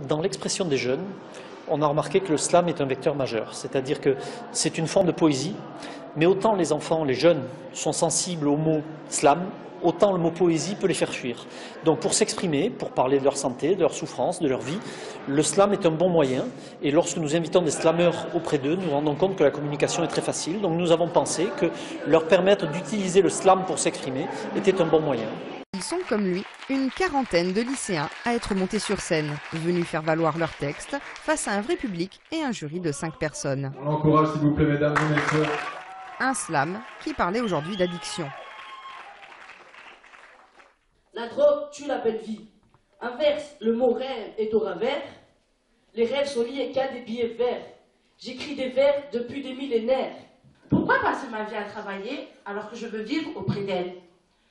Dans l'expression des jeunes, on a remarqué que le slam est un vecteur majeur, c'est-à-dire que c'est une forme de poésie, mais autant les enfants, les jeunes sont sensibles au mot slam, autant le mot poésie peut les faire fuir. Donc pour s'exprimer, pour parler de leur santé, de leur souffrance, de leur vie, le slam est un bon moyen. Et lorsque nous invitons des slameurs auprès d'eux, nous nous rendons compte que la communication est très facile. Donc nous avons pensé que leur permettre d'utiliser le slam pour s'exprimer était un bon moyen. Ils sont comme lui, une quarantaine de lycéens à être montés sur scène, venus faire valoir leurs textes face à un vrai public et un jury de 5 personnes. On l'encourage s'il vous plaît mesdames et messieurs. Un slam qui parlait aujourd'hui d'addiction. La drogue tue la belle vie. Inverse, le mot rêve est au revers. Les rêves sont liés qu'à des billets verts. J'écris des vers depuis des millénaires. Pourquoi passer ma vie à travailler alors que je veux vivre auprès d'elle?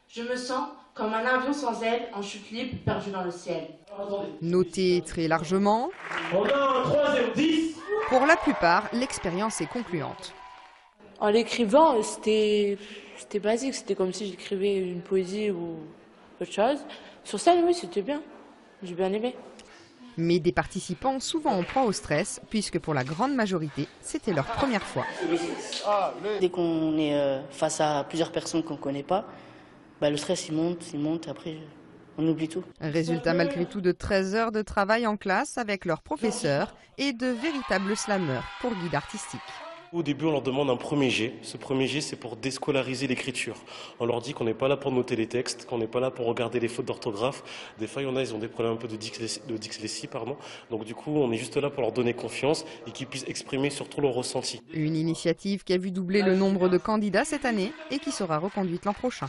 Je me sens comme un avion sans aile en chute libre perdu dans le ciel. Noté très largement, On a un 3-0-10. pour la plupart, l'expérience est concluante. En l'écrivant, c'était basique, c'était comme si j'écrivais une poésie ou autre chose. Sur scène, oui, c'était bien, j'ai bien aimé. Mais des participants souvent en proie au stress, puisque pour la grande majorité, c'était leur première fois. Dès qu'on est face à plusieurs personnes qu'on ne connaît pas, le stress il monte, après on oublie tout. Résultat malgré tout de 13 heures de travail en classe avec leurs professeurs et de véritables slameurs pour guide artistique. Au début, on leur demande un premier jet. Ce premier jet, c'est pour déscolariser l'écriture. On leur dit qu'on n'est pas là pour noter les textes, qu'on n'est pas là pour regarder les fautes d'orthographe. Des fois, il y en a, ils ont des problèmes un peu de dyslexie, pardon. Donc du coup, on est juste là pour leur donner confiance et qu'ils puissent exprimer surtout leur ressenti. Une initiative qui a vu doubler le nombre de candidats cette année et qui sera reconduite l'an prochain.